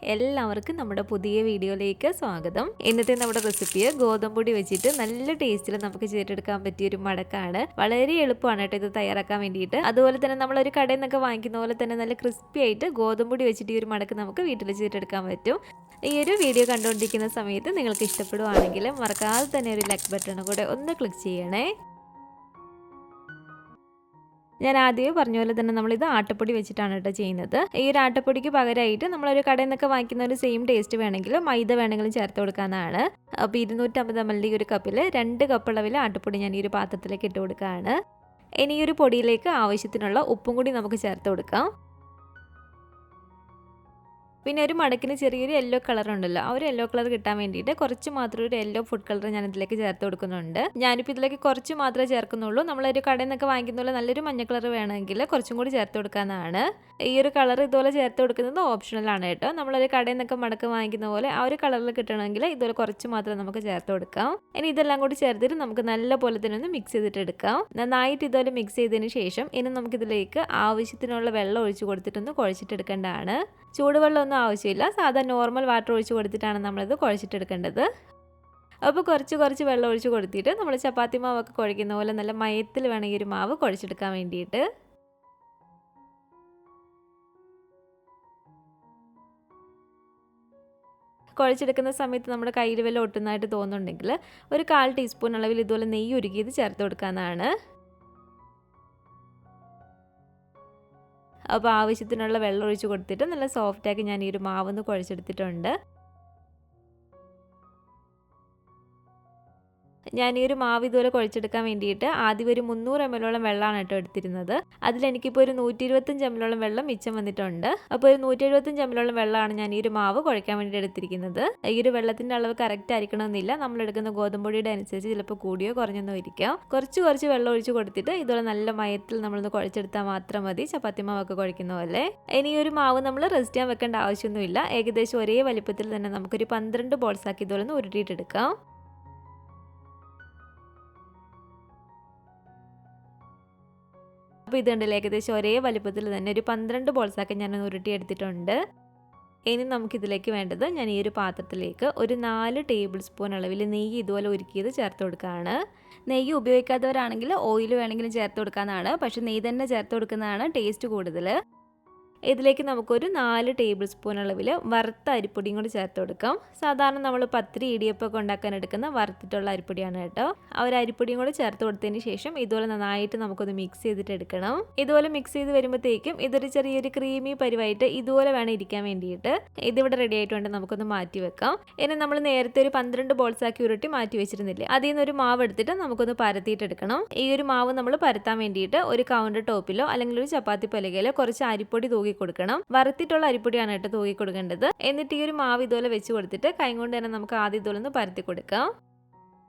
എല്ലാവർക്കും നമ്മുടെ പുതിയ വീഡിയോയിലേക്ക് സ്വാഗതം. ഇന്നത്തെ നമ്മുടെ റെസിപ്പി ഗോതമ്പൊടി വെച്ചിട്ട് നല്ല ടേസ്റ്റിൽ നമുക്ക് ചെയ്തെടുക്കാൻ പറ്റിയ ഒരു മടക്കാണ്. വളരെ എളുപ്പമാണ് കേട്ടോ ഇത് തയ്യാറാക്കാൻ വേണ്ടിയിട്ട്. അതുപോലെ തന്നെ നമ്മളൊരു കടയിൽ നിന്നൊക്കെ വാങ്ങിക്കുന്ന പോലെ തന്നെ നല്ല ക്രിസ്പി ആയിട്ട് ഗോതമ്പൊടി വെച്ചിട്ട് ഈ ഒരു മടക്ക് നമുക്ക് വീട്ടിൽ ചെയ്തെടുക്കാൻ പറ്റും. ഈ ഒരു വീഡിയോ കണ്ടുകൊണ്ടിരിക്കുന്ന സമയത്ത് നിങ്ങൾക്ക് ഇഷ്ടപ്പെടുവാണെങ്കിൽ മറക്കാതെ തന്നെ ഒരു ലൈക്ക് ബട്ടൺ കൂടെ ഒന്ന് ക്ലിക്ക് ചെയ്യണേ. ഞാൻ ആദ്യമേ പറഞ്ഞ പോലെ തന്നെ നമ്മളിത് ആട്ടപ്പൊടി വെച്ചിട്ടാണ് കേട്ടോ ചെയ്യുന്നത്. ഈ ഒരു ആട്ടപ്പൊടിക്ക് പകരമായിട്ട് നമ്മളൊരു കടയിൽ നിന്നൊക്കെ വാങ്ങിക്കുന്ന ഒരു സെയിം ടേസ്റ്റ് വേണമെങ്കിൽ മൈദ വേണമെങ്കിലും ചേർത്ത് കൊടുക്കാവുന്നതാണ്. അപ്പോൾ 250 ml ഈ ഒരു കപ്പിൽ 2 കപ്പ് അളവിൽ ആട്ടപ്പൊടി ഞാൻ ഈ ഒരു പാത്രത്തിലേക്ക് ഇട്ട് കൊടുക്കുകയാണ്. ഇനി ഈ ഒരു പൊടിയിലേക്ക് ആവശ്യത്തിനുള്ള ഉപ്പും കൂടി നമുക്ക് ചേർത്ത് കൊടുക്കാം. പിന്നെ ഒരു മടക്കിന് ചെറിയൊരു യെല്ലോ കളർ ഉണ്ടല്ലോ, ആ ഒരു യെല്ലോ കളർ കിട്ടാൻ വേണ്ടിയിട്ട് കുറച്ച് മാത്രം ഒരു യെല്ലോ ഫുഡ് കളർ ഞാൻ ഇതിലേക്ക് ചേർത്ത് കൊടുക്കുന്നുണ്ട്. ഞാനിപ്പോൾ ഇതിലേക്ക് കുറച്ച് മാത്രമേ ചേർക്കുന്നുള്ളൂ. നമ്മളൊരു കടയിൽ നിന്നൊക്കെ വാങ്ങിക്കുന്ന പോലെ നല്ലൊരു മഞ്ഞ കളർ വേണമെങ്കിൽ കുറച്ചും കൂടി ചേർത്ത് കൊടുക്കാവുന്നതാണ്. ഈ ഒരു കളർ ഇതുപോലെ ചേർത്ത് കൊടുക്കുന്നത് ഓപ്ഷണലാണ് കേട്ടോ. നമ്മളൊരു കടയിൽ നിന്നൊക്കെ മടക്ക് വാങ്ങിക്കുന്ന പോലെ ആ ഒരു കളറിൽ കിട്ടണമെങ്കിൽ ഇതുപോലെ കുറച്ച് മാത്രം നമുക്ക് ചേർത്ത് കൊടുക്കാം. ഇനി ഇതെല്ലാം കൂടി ചേർത്തിട്ട് നമുക്ക് നല്ല പോലെ തന്നെ ഒന്ന് മിക്സ് ചെയ്തിട്ട് എടുക്കാം. നന്നായിട്ട് ഇതുപോലെ മിക്സ് ചെയ്തതിന് ശേഷം ഇനി നമുക്കിതിലേക്ക് ആവശ്യത്തിനുള്ള വെള്ളം ഒഴിച്ച് കൊടുത്തിട്ടൊന്ന് കുഴച്ചിട്ടെടുക്കേണ്ടതാണ്. ചൂടുവെള്ളമൊന്നും ആവശ്യമില്ല, സാധാ നോർമൽ വാട്ടർ ഒഴിച്ച് കൊടുത്തിട്ടാണ് നമ്മളിത് കുഴച്ചിട്ടെടുക്കേണ്ടത്. അപ്പോൾ കുറച്ച് വെള്ളം ഒഴിച്ച് കൊടുത്തിട്ട് നമ്മൾ ചപ്പാത്തി മാവൊക്കെ കുഴയ്ക്കുന്ന പോലെ നല്ല മയത്തിൽ വേണം ഈ ഒരു മാവ് കുഴച്ചെടുക്കാൻ വേണ്ടിയിട്ട്. കുഴച്ചെടുക്കുന്ന സമയത്ത് നമ്മുടെ കയ്യിൽ വല്ല ഒട്ടുന്നതായിട്ട് തോന്നുന്നുണ്ടെങ്കിൽ ഒരു 1/4 ടീസ്പൂൺ അളവിൽ ഇതുപോലെ നെയ്യ് ഉരുക്കിയത് ചേർത്ത് കൊടുക്കാവുന്നതാണ്. അപ്പോൾ ആവശ്യത്തിനുള്ള വെള്ളം ഒഴിച്ച് കൊടുത്തിട്ട് നല്ല സോഫ്റ്റാക്കി ഞാൻ ഈ ഒരു മാവൊന്ന് കുഴച്ചെടുത്തിട്ടുണ്ട്. ഞാൻ ഈ ഒരു മാവ് ഇതുപോലെ കുഴച്ചെടുക്കാൻ വേണ്ടിയിട്ട് ആദ്യം ഒരു 300 ml വെള്ളമാണ് കേട്ടോ എടുത്തിരുന്നത്. അതിലെനിക്കിപ്പോൾ ഒരു 125 ml വെള്ളം മിച്ചം വന്നിട്ടുണ്ട്. അപ്പോൾ ഒരു 175 ml വെള്ളമാണ് ഞാൻ ഈ ഒരു മാവ് കുഴയ്ക്കാൻ വേണ്ടി എടുത്തിരിക്കുന്നത്. ഈ ഒരു വെള്ളത്തിൻ്റെ അളവ് കറക്റ്റ് ആയിരിക്കണമെന്നില്ല, നമ്മളെടുക്കുന്ന ഗോതമ്പൊടിയുടെ അനുസരിച്ച് ചിലപ്പോൾ കൂടിയോ കുറഞ്ഞൊന്നും ഇരിക്കാം. കുറച്ച് വെള്ളം ഒഴിച്ച് കൊടുത്തിട്ട് ഇതുപോലെ നല്ല മയത്തിൽ നമ്മളൊന്ന് കുഴച്ചെടുത്താൽ മാത്രം മതി, ചപ്പാത്തി മാവൊക്കെ കുഴയ്ക്കുന്ന പോലെ. ഇനി ഈ ഒരു മാവ് നമ്മൾ റെസ്റ്റ് ചെയ്യാൻ വെക്കേണ്ട ആവശ്യമൊന്നുമില്ല. ഏകദേശം ഒരേ വലിപ്പത്തിൽ തന്നെ നമുക്കൊരു 12 ബോൾസ് ആക്കി ഇതുപോലെ ഒന്ന് ഉരുട്ടിയിട്ടെടുക്കാം. അപ്പോൾ ഇതുണ്ടല്ലോ, ഏകദേശം ഒരേ വലുപ്പത്തിൽ തന്നെ ഒരു 12 ബോൾസാക്കി ഞാനൊന്ന് ഉരുട്ടിയെടുത്തിട്ടുണ്ട്. ഇനി നമുക്കിതിലേക്ക് വേണ്ടത്, ഞാൻ ഈ ഒരു പാത്രത്തിലേക്ക് ഒരു 4 ടേബിൾ സ്പൂൺ അളവിൽ നെയ്യ് ഇതുപോലെ ഉരുക്കിയത് ചേർത്ത് കൊടുക്കുകയാണ്. നെയ്യ് ഉപയോഗിക്കാത്തവരാണെങ്കിൽ ഓയിൽ വേണമെങ്കിലും ചേർത്ത് കൊടുക്കാവുന്നതാണ്, പക്ഷേ നെയ്യ് തന്നെ ചേർത്ത് കൊടുക്കുന്നതാണ് ടേസ്റ്റ് കൂടുതൽ. ഇതിലേക്ക് നമുക്കൊരു 4 ടേബിൾ സ്പൂൺ അളവിൽ വറുത്ത അരിപ്പൊടിയും കൂടി ചേർത്ത് കൊടുക്കാം. സാധാരണ നമ്മൾ പത്തിരി ഇടിയപ്പമൊക്കെ ഉണ്ടാക്കാൻ എടുക്കുന്ന വറുത്തിട്ടുള്ള അരിപ്പൊടിയാണ് കേട്ടോ. ആ ഒരു അരിപ്പൊടിയും കൂടി ചേർത്ത് കൊടുത്തതിന് ശേഷം ഇതുപോലെ നന്നായിട്ട് നമുക്കൊന്ന് മിക്സ് ചെയ്തിട്ട് എടുക്കണം. ഇതുപോലെ മിക്സ് ചെയ്ത് വരുമ്പോഴത്തേക്കും ഇതൊരു ചെറിയൊരു ക്രീമി പരിവായിട്ട് ഇതുപോലെ വേണം ഇരിക്കാൻ വേണ്ടിയിട്ട്. ഇതിവിടെ റെഡി ആയിട്ട് നമുക്കൊന്ന് മാറ്റി വെക്കാം. ഇനി നമ്മൾ നേരത്തെ ഒരു 12 ബോൾസ് ആക്കി ഉരുട്ടി മാറ്റി വെച്ചിരുന്നില്ലേ, അതിൽ നിന്ന് ഒരു മാവ് എടുത്തിട്ട് നമുക്കൊന്ന് പരത്തിയിട്ടെടുക്കണം. ഈ ഒരു മാവ് നമ്മൾ പരത്താൻ വേണ്ടിയിട്ട് ഒരു കൗണ്ടർ ടോപ്പിലോ അല്ലെങ്കിൽ ഒരു ചപ്പാത്തി പലകയിലോ കുറച്ച് അരിപ്പൊടി തൂക്കി കൊടുക്കണം. വറുത്തിട്ടുള്ള അരിപ്പൊടിയാണ് കേട്ടോ തൂക്കി കൊടുക്കേണ്ടത്. എന്നിട്ട് ഈ ഒരു മാവ് ഇതുപോലെ വെച്ച് കൊടുത്തിട്ട് കൈ കൊണ്ട് തന്നെ നമുക്ക് ആദ്യം ഇതുപോലെ ഒന്ന് പരത്തി കൊടുക്കാം.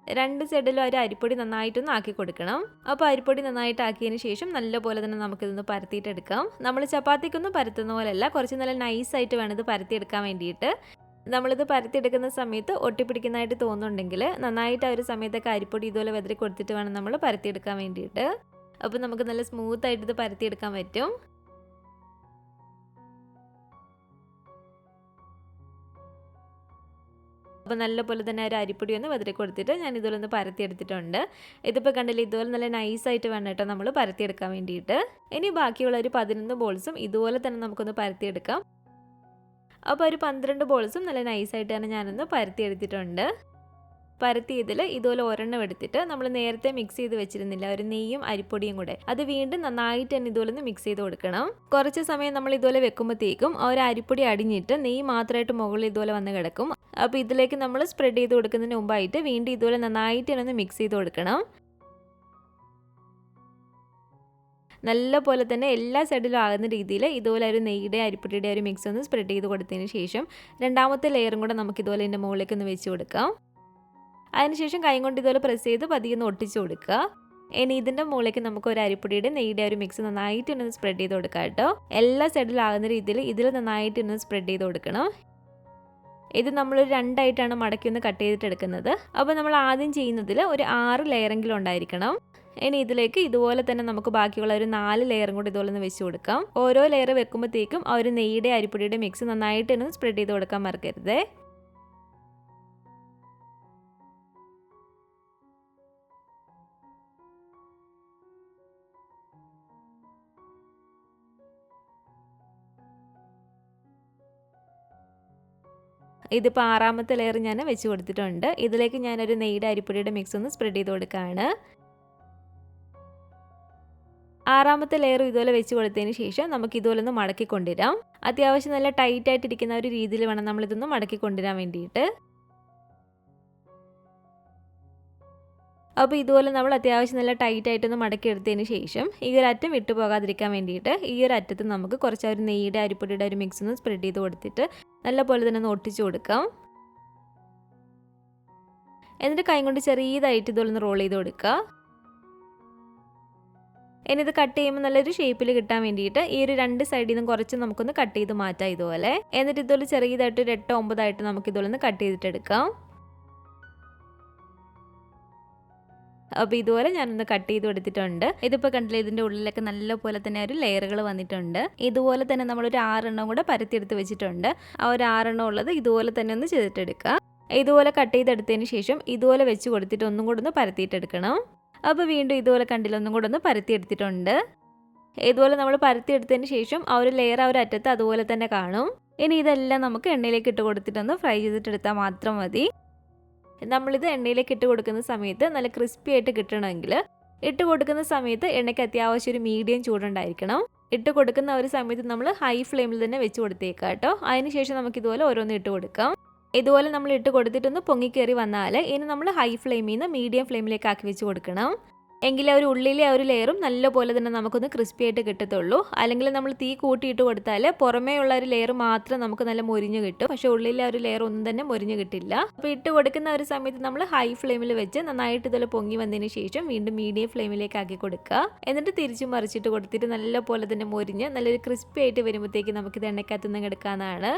2 സൈഡിലും ഒരു അരിപ്പൊടി നന്നായിട്ടൊന്ന് ആക്കി കൊടുക്കണം. അപ്പോൾ അരിപ്പൊടി നന്നായിട്ട് ആക്കിയതിന് ശേഷം നല്ലപോലെ തന്നെ നമുക്കിതൊന്ന് പരത്തിയിട്ടെടുക്കാം. നമ്മൾ ചപ്പാത്തിക്കൊന്നും പരത്തുന്ന പോലെയല്ല, കുറച്ച് നല്ല നൈസായിട്ട് വേണം ഇത് പരത്തിയെടുക്കാൻ വേണ്ടിയിട്ട്. നമ്മളിത് പരത്തിയെടുക്കുന്ന സമയത്ത് ഒട്ടിപ്പിടിക്കുന്നതായിട്ട് തോന്നുന്നുണ്ടെങ്കിൽ നന്നായിട്ട് ആ ഒരു സമയത്തൊക്കെ അരിപ്പൊടി ഇതുപോലെ വെതറി കൊടുത്തിട്ട് വേണം നമ്മൾ പരത്തിയെടുക്കാൻ വേണ്ടിയിട്ട്. അപ്പോൾ നമുക്ക് നല്ല സ്മൂത്തായിട്ട് ഇത് പരത്തിയെടുക്കാൻ പറ്റും. അപ്പോൾ നല്ലപോലെ തന്നെ ഒരു അരിപ്പൊടി ഒന്ന് വെതറി കൊടുത്തിട്ട് ഞാൻ ഇതുപോലെ ഒന്ന് പരത്തിയെടുത്തിട്ടുണ്ട്. ഇതിപ്പോൾ കണ്ടില്ല, ഇതുപോലെ നല്ല നൈസായിട്ട് വേണം കേട്ടോ നമ്മൾ പരത്തിയെടുക്കാൻ വേണ്ടിയിട്ട്. ഇനി ബാക്കിയുള്ള ഒരു 11 ബോൾസും ഇതുപോലെ തന്നെ നമുക്കൊന്ന് പരത്തിയെടുക്കാം. അപ്പോൾ ഒരു 12 ബോൾസും നല്ല നൈസായിട്ട് തന്നെ ഞാനൊന്ന് പരത്തിയെടുത്തിട്ടുണ്ട്. പരത്തിയതിൽ ഇതുപോലെ ഒരെണ്ണം എടുത്തിട്ട് നമ്മൾ നേരത്തെ മിക്സ് ചെയ്ത് വെച്ചിരുന്നില്ല ഒരു നെയ്യും അരിപ്പൊടിയും കൂടെ, അത് വീണ്ടും നന്നായിട്ട് തന്നെ ഇതുപോലെ ഒന്ന് മിക്സ് ചെയ്ത് കൊടുക്കണം. കുറച്ച് സമയം നമ്മൾ ഇതുപോലെ വെക്കുമ്പോഴത്തേക്കും ആ ഒരു അരിപ്പൊടി അടിഞ്ഞിട്ട് നെയ്യ് മാത്രമായിട്ട് മുകളിൽ ഇതുപോലെ വന്ന് കിടക്കും. അപ്പോൾ ഇതിലേക്ക് നമ്മൾ സ്പ്രെഡ് ചെയ്ത് കൊടുക്കുന്നതിന് മുമ്പായിട്ട് വീണ്ടും ഇതുപോലെ നന്നായിട്ട് തന്നെ ഒന്ന് മിക്സ് ചെയ്ത് കൊടുക്കണം. നല്ല പോലെ തന്നെ എല്ലാ സൈഡിലും ആകുന്ന രീതിയിൽ ഇതുപോലെ ഒരു നെയ്യുടെ അരിപ്പൊടിയുടെ ഒരു മിക്സ് ഒന്ന് സ്പ്രെഡ് ചെയ്ത് കൊടുത്തതിന് ശേഷം രണ്ടാമത്തെ ലെയറും കൂടെ നമുക്ക് ഇതുപോലെ ഇതിൻ്റെ മുകളിലേക്ക് ഒന്ന് വെച്ച് കൊടുക്കാം. അതിനുശേഷം കൈ കൊണ്ട് ഇതുപോലെ പ്രസ് ചെയ്ത് പതിയെ ഒന്ന് ഒട്ടിച്ച് കൊടുക്കുക. ഇനി ഇതിൻ്റെ മുകളിലേക്ക് നമുക്ക് ഒരു അരിപ്പൊടിയുടെ നെയ്യുടെ ഒരു മിക്സ് നന്നായിട്ട് ഒന്ന് സ്പ്രെഡ് ചെയ്ത് കൊടുക്കാം കേട്ടോ. എല്ലാ സൈഡിലും ആകുന്ന രീതിയിൽ ഇതിൽ നന്നായിട്ട് ഒന്ന് സ്പ്രെഡ് ചെയ്ത് കൊടുക്കണം. ഇത് നമ്മളൊരു 2 ആയിട്ടാണ് മടക്കി ഒന്ന് കട്ട് ചെയ്തിട്ട് എടുക്കുന്നത്. അപ്പോൾ നമ്മൾ ആദ്യം ചെയ്യുന്നതിൽ ഒരു 6 ലെയറെങ്കിലും ഉണ്ടായിരിക്കണം. ഇനി ഇതിലേക്ക് ഇതുപോലെ തന്നെ നമുക്ക് ബാക്കിയുള്ള ഒരു 4 ലെയറും കൂടി ഇതുപോലെ ഒന്ന് വെച്ച് കൊടുക്കാം. ഓരോ ലെയർ വെക്കുമ്പോഴത്തേക്കും ആ ഒരു നെയ്യുടെ അരിപ്പൊടിയുടെ മിക്സ് നന്നായിട്ട് ഒന്ന് സ്പ്രെഡ് ചെയ്ത് കൊടുക്കാൻ മറക്കരുത്. ഇതിപ്പോൾ 6ാമത്തെ ലെയർ ഞാൻ വെച്ച് കൊടുത്തിട്ടുണ്ട്. ഇതിലേക്ക് ഞാനൊരു നെയ്യുടെ അരിപ്പൊടിയുടെ മിക്സ് ഒന്ന് സ്പ്രെഡ് ചെയ്ത് കൊടുക്കുകയാണ്. 6ാമത്തെ ലെയർ ഇതുപോലെ വെച്ച് കൊടുത്തതിന് ശേഷം നമുക്ക് ഇതുപോലെ ഒന്ന് മടക്കി കൊണ്ടുവരാം. അത്യാവശ്യം നല്ല ടൈറ്റ് ആയിട്ടിരിക്കുന്ന ഒരു രീതിയിൽ വേണം നമ്മളിതൊന്ന് മടക്കി കൊണ്ടുവരാൻ വേണ്ടിയിട്ട്. അപ്പോൾ ഇതുപോലെ നമ്മൾ അത്യാവശ്യം നല്ല ടൈറ്റ് ആയിട്ടൊന്ന് മടക്കി എടുത്തതിന് ശേഷം ഈ ഒരു അറ്റം വിട്ടു പോകാതിരിക്കാൻ വേണ്ടിയിട്ട് ഈ ഒരു അറ്റത്ത് നമുക്ക് കുറച്ച് ഒരു നെയ്യുടെ അരിപ്പൊടിയുടെ ഒരു മിക്സ് ഒന്ന് സ്പ്രെഡ് ചെയ്ത് കൊടുത്തിട്ട് നല്ലപോലെ തന്നെ ഒന്ന് ഒട്ടിച്ചു കൊടുക്കാം. എന്നിട്ട് കൈ കൊണ്ട് ചെറിയതായിട്ട് ഇതുപോലെ ഒന്ന് റോൾ ചെയ്ത് കൊടുക്കുക. ഇനി ഇത് കട്ട് ചെയ്യുമ്പോൾ നല്ലൊരു ഷേപ്പിൽ കിട്ടാൻ വേണ്ടിയിട്ട് ഈ ഒരു 2 സൈഡിൽ നിന്നും കുറച്ച് നമുക്കൊന്ന് കട്ട് ചെയ്ത് മാറ്റാം ഇതുപോലെ. എന്നിട്ട് ഇതുപോലെ ചെറിയതായിട്ട് ഒരു 8-9 ആയിട്ട് നമുക്ക് ഇതുപോലെ ഒന്ന് കട്ട് ചെയ്തിട്ടെടുക്കാം. അപ്പോൾ ഇതുപോലെ ഞാനൊന്ന് കട്ട് ചെയ്ത് കൊടുത്തിട്ടുണ്ട്. ഇതിപ്പോൾ കണ്ടില്ലേ, ഇതിൻ്റെ ഉള്ളിലൊക്കെ നല്ലപോലെ തന്നെ ഒരു ലെയറുകൾ വന്നിട്ടുണ്ട്. ഇതുപോലെ തന്നെ നമ്മളൊരു 6 എണ്ണം കൂടെ പരത്തിയെടുത്ത് വെച്ചിട്ടുണ്ട്. ആ ഒരു 6 എണ്ണം ഉള്ളത് ഇതുപോലെ തന്നെ ഒന്ന് ചെയ്തിട്ടെടുക്കുക. ഇതുപോലെ കട്ട് ചെയ്തെടുത്തതിന് ശേഷം ഇതുപോലെ വെച്ച് കൊടുത്തിട്ട് ഒന്നും കൂടെ ഒന്ന് പരത്തിയിട്ടെടുക്കണം. അപ്പോൾ വീണ്ടും ഇതുപോലെ കണ്ടില്ല, ഒന്നും കൂടെ ഒന്ന് പരത്തിയെടുത്തിട്ടുണ്ട്. ഇതുപോലെ നമ്മൾ പരത്തിയെടുത്തതിന് ശേഷം ആ ഒരു ലെയർ ആ ഒരു അറ്റത്ത് അതുപോലെ തന്നെ കാണും. ഇനി ഇതെല്ലാം നമുക്ക് എണ്ണയിലേക്ക് ഇട്ട് കൊടുത്തിട്ടൊന്ന് ഫ്രൈ ചെയ്തിട്ടെടുത്താൽ മാത്രം മതി. നമ്മളിത് എണ്ണയിലേക്ക് ഇട്ട് കൊടുക്കുന്ന സമയത്ത് നല്ല ക്രിസ്പി ആയിട്ട് കിട്ടണമെങ്കിൽ ഇട്ട് കൊടുക്കുന്ന സമയത്ത് എണ്ണയ്ക്ക് അത്യാവശ്യം ഒരു മീഡിയം ചൂടുണ്ടായിരിക്കണം. ഇട്ട് കൊടുക്കുന്ന ഒരു സമയത്ത് നമ്മൾ ഹൈ ഫ്ലെയിമിൽ തന്നെ വെച്ച് കൊടുത്തേക്കാം കേട്ടോ. അതിനുശേഷം നമുക്ക് ഇതുപോലെ ഓരോന്ന് ഇട്ട് കൊടുക്കാം. ഇതുപോലെ നമ്മൾ ഇട്ട് കൊടുത്തിട്ടൊന്ന് പൊങ്ങിക്കയറി വന്നാൽ ഇനി നമ്മൾ ഹൈ ഫ്ലെയിമിൽ നിന്ന് മീഡിയം ഫ്ലെയിമിലേക്ക് ആക്കി വെച്ച് കൊടുക്കണം. എങ്കിലേ ഒരു ഉള്ളിലെ ആ ഒരു ലെയറും നല്ലപോലെ തന്നെ നമുക്കൊന്ന് ക്രിസ്പി ആയിട്ട് കിട്ടത്തുള്ളൂ. അല്ലെങ്കിൽ നമ്മൾ തീ കൂട്ടിയിട്ട് കൊടുത്താൽ പുറമേ ഉള്ള ഒരു ലെയർ മാത്രം നമുക്ക് നല്ല മൊരിഞ്ഞ് കിട്ടും, പക്ഷെ ഉള്ളിലെ ഒരു ലെയർ ഒന്നും തന്നെ മൊരിഞ്ഞ് കിട്ടില്ല. അപ്പോൾ ഇട്ട് കൊടുക്കുന്ന ഒരു സമയത്ത് നമ്മൾ ഹൈ ഫ്ലെയിമിൽ വെച്ച് നന്നായിട്ട് ഇതുപോലെ പൊങ്ങി വന്നതിന് ശേഷം വീണ്ടും മീഡിയം ഫ്ലെയിമിലേക്ക് ആക്കി കൊടുക്കുക. എന്നിട്ട് തിരിച്ചു മറിച്ചിട്ട് കൊടുത്തിട്ട് നല്ലപോലെ തന്നെ മൊരിഞ്ഞ് നല്ലൊരു ക്രിസ്പി ആയിട്ട് വരുമ്പോഴത്തേക്ക് നമുക്കിത് എണ്ണയ്ക്കകത്ത് നിന്ന് എടുക്കാവുന്നതാണ്.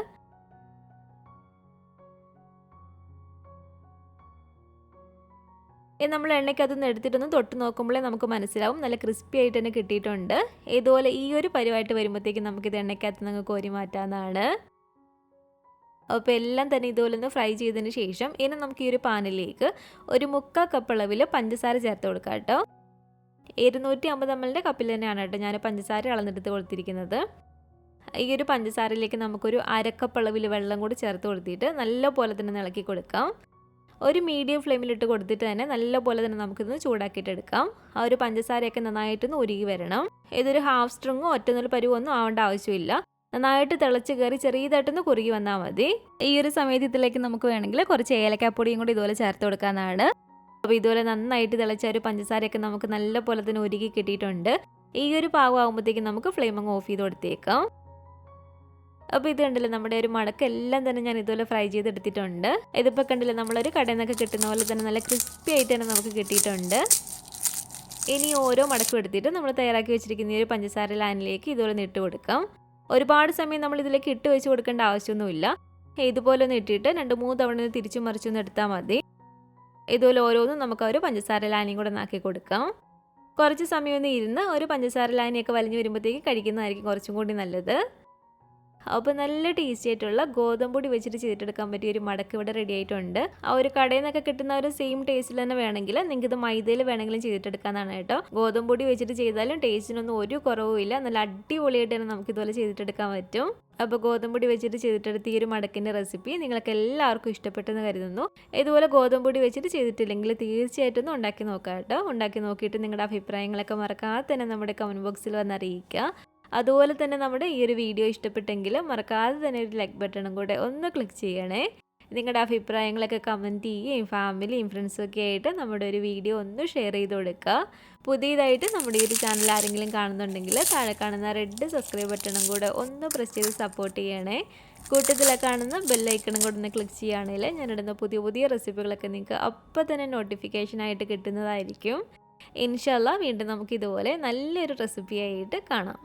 നമ്മൾ എണ്ണയ്ക്കകത്തുനിന്ന് എടുത്തിട്ടൊന്ന് തൊട്ട് നോക്കുമ്പോഴേ നമുക്ക് മനസ്സിലാവും നല്ല ക്രിസ്പി ആയിട്ട് തന്നെ കിട്ടിയിട്ടുണ്ട്. ഇതുപോലെ ഈ ഒരു പരുവായിട്ട് വരുമ്പോഴത്തേക്കും നമുക്കിത് എണ്ണയ്ക്കകത്ത് നിന്ന് കോരി മാറ്റാവുന്നതാണ്. അപ്പോൾ എല്ലാം തന്നെ ഇതുപോലെ ഒന്ന് ഫ്രൈ ചെയ്തതിന് ശേഷം ഇനി നമുക്ക് ഈ ഒരു പാനിലേക്ക് ഒരു 3/4 കപ്പ് അളവിൽ പഞ്ചസാര ചേർത്ത് കൊടുക്കാം കേട്ടോ. 250 ml കപ്പിൽ തന്നെയാണ് കേട്ടോ ഞാൻ പഞ്ചസാര അളന്നെടുത്ത് കൊടുത്തിരിക്കുന്നത്. ഈ ഒരു പഞ്ചസാരയിലേക്ക് നമുക്കൊരു 1/2 കപ്പ് അളവിൽ വെള്ളം കൂടി ചേർത്ത് കൊടുത്തിട്ട് നല്ലപോലെ തന്നെ ഇളക്കി കൊടുക്കാം. ഒരു മീഡിയം ഫ്ലെയിമിലിട്ട് കൊടുത്തിട്ട് തന്നെ നല്ലപോലെ തന്നെ നമുക്കിതൊന്ന് ചൂടാക്കിയിട്ടെടുക്കാം. ആ ഒരു പഞ്ചസാരയൊക്കെ നന്നായിട്ടൊന്ന് ഉരുകി വരണം. ഇതൊരു ഹാഫ് സ്ട്രിങ്ങോ ഒറ്റനൂൽ പരുവൊന്നും ആവേണ്ട ആവശ്യമില്ല. നന്നായിട്ട് തിളച്ച് കയറി ചെറിയതായിട്ടൊന്ന് കുറുകി വന്നാൽ മതി. ഈ ഒരു സമയത്ത് ഇതിലേക്ക് നമുക്ക് വേണമെങ്കിൽ കുറച്ച് ഏലക്കാപ്പൊടിയും കൂടി ഇതുപോലെ ചേർത്ത് കൊടുക്കാവുന്നതാണ്. അപ്പോൾ ഇതുപോലെ നന്നായിട്ട് തിളച്ച ഒരു പഞ്ചസാരയൊക്കെ നമുക്ക് നല്ലപോലെ തന്നെ ഉരുകി കിട്ടിയിട്ടുണ്ട്. ഈ ഒരു പാകമാകുമ്പോഴത്തേക്കും നമുക്ക് ഫ്ലെയിം അങ്ങ് ഓഫ് ചെയ്ത് കൊടുത്തേക്കാം. അപ്പോൾ ഇത് കണ്ടില്ല, നമ്മുടെ ഒരു മടക്ക് എല്ലാം തന്നെ ഞാൻ ഇതുപോലെ ഫ്രൈ ചെയ്തെടുത്തിട്ടുണ്ട്. ഇതിപ്പോൾ കണ്ടില്ല, നമ്മളൊരു കടയിൽ നിന്നൊക്കെ കിട്ടുന്ന പോലെ തന്നെ നല്ല ക്രിസ്പി ആയിട്ട് തന്നെ നമുക്ക് കിട്ടിയിട്ടുണ്ട്. ഇനി ഓരോ മടക്കും എടുത്തിട്ട് നമ്മൾ തയ്യാറാക്കി വെച്ചിരിക്കുന്ന ഈ ഒരു പഞ്ചസാര ലാനിലേക്ക് ഇതുപോലെ ഒന്ന് ഇട്ട് കൊടുക്കാം. ഒരുപാട് സമയം നമ്മൾ ഇതിലേക്ക് ഇട്ട് വെച്ച് കൊടുക്കേണ്ട ആവശ്യമൊന്നുമില്ല. ഇതുപോലെ ഒന്ന് ഇട്ടിട്ട് 2-3 തവണ തിരിച്ചു മറിച്ചൊന്ന് എടുത്താൽ മതി. ഇതുപോലെ ഓരോന്നും നമുക്ക് ഒരു പഞ്ചസാര ലാനിയും കൂടെ ആക്കി കൊടുക്കാം. കുറച്ച് സമയം ഒന്ന് ഇരുന്ന് ഒരു പഞ്ചസാര ലാനിയൊക്കെ വലിഞ്ഞ് വരുമ്പോഴത്തേക്ക് കഴിക്കുന്നതായിരിക്കും കുറച്ചും കൂടി നല്ലത്. അപ്പോൾ നല്ല ടേസ്റ്റി ആയിട്ടുള്ള ഗോതമ്പൊടി വെച്ചിട്ട് ചെയ്തിട്ടെടുക്കാൻ പറ്റിയ ഒരു മടക്ക് ഇവിടെ റെഡി ആയിട്ടുണ്ട്. ആ ഒരു കടയിൽ നിന്നൊക്കെ കിട്ടുന്ന ഒരു സെയിം ടേസ്റ്റിൽ തന്നെ വേണമെങ്കിൽ നിങ്ങൾക്ക് ഇത് മൈദയിൽ വേണമെങ്കിലും ചെയ്തിട്ടെടുക്കാനാണ് കേട്ടോ. ഗോതമ്പൊടി വെച്ചിട്ട് ചെയ്താലും ടേസ്റ്റിനൊന്നും ഒരു കുറവുമില്ല. നല്ല അടിപൊളിയായിട്ട് തന്നെ നമുക്ക് ഇതുപോലെ ചെയ്തിട്ടെടുക്കാൻ പറ്റും. അപ്പോൾ ഗോതമ്പൊടി വെച്ചിട്ട് ചെയ്തിട്ടെടുത്ത ഈ ഒരു മടക്കിൻ്റെ റെസിപ്പി നിങ്ങൾക്ക് എല്ലാവർക്കും ഇഷ്ടപ്പെട്ടെന്ന് കരുതുന്നു. ഇതുപോലെ ഗോതമ്പൊടി വെച്ചിട്ട് ചെയ്തിട്ടില്ലെങ്കിൽ തീർച്ചയായിട്ടും ഒന്ന് ഉണ്ടാക്കി നോക്കാം കേട്ടോ. ഉണ്ടാക്കി നോക്കിയിട്ട് നിങ്ങളുടെ അഭിപ്രായങ്ങളൊക്കെ മറക്കാതെ തന്നെ നമ്മുടെ കമൻറ്റ് ബോക്സിൽ വന്ന് അറിയിക്കുക. അതുപോലെ തന്നെ നമ്മുടെ ഈ ഒരു വീഡിയോ ഇഷ്ടപ്പെട്ടെങ്കിൽ മറക്കാതെ തന്നെ ഒരു ലൈക്ക് ബട്ടണും കൂടെ ഒന്ന് ക്ലിക്ക് ചെയ്യണേ. നിങ്ങളുടെ അഭിപ്രായങ്ങളൊക്കെ കമൻറ്റ് ചെയ്യുകയും ഫാമിലിയും ഫ്രണ്ട്സും ഒക്കെ ആയിട്ട് നമ്മുടെ ഒരു വീഡിയോ ഒന്ന് ഷെയർ ചെയ്ത് കൊടുക്കുക. പുതിയതായിട്ട് നമ്മുടെ ഈ ഒരു ചാനൽ ആരെങ്കിലും കാണുന്നുണ്ടെങ്കിൽ താഴെ കാണുന്ന റെഡ് സബ്സ്ക്രൈബ് ബട്ടണും കൂടെ ഒന്ന് പ്രസ് ചെയ്ത് സപ്പോർട്ട് ചെയ്യണേ. കൂട്ടത്തിലെ കാണുന്ന ബെല്ലൈക്കണും കൂടെ ഒന്ന് ക്ലിക്ക് ചെയ്യുകയാണെങ്കിൽ ഞാനിടുന്ന പുതിയ പുതിയ റെസിപ്പികളൊക്കെ നിങ്ങൾക്ക് അപ്പോൾ തന്നെ നോട്ടിഫിക്കേഷനായിട്ട് കിട്ടുന്നതായിരിക്കും. ഇൻഷാ അല്ലാഹ് വീണ്ടും നമുക്ക് ഇതുപോലെ നല്ലൊരു റെസിപ്പിയായിട്ട് കാണാം.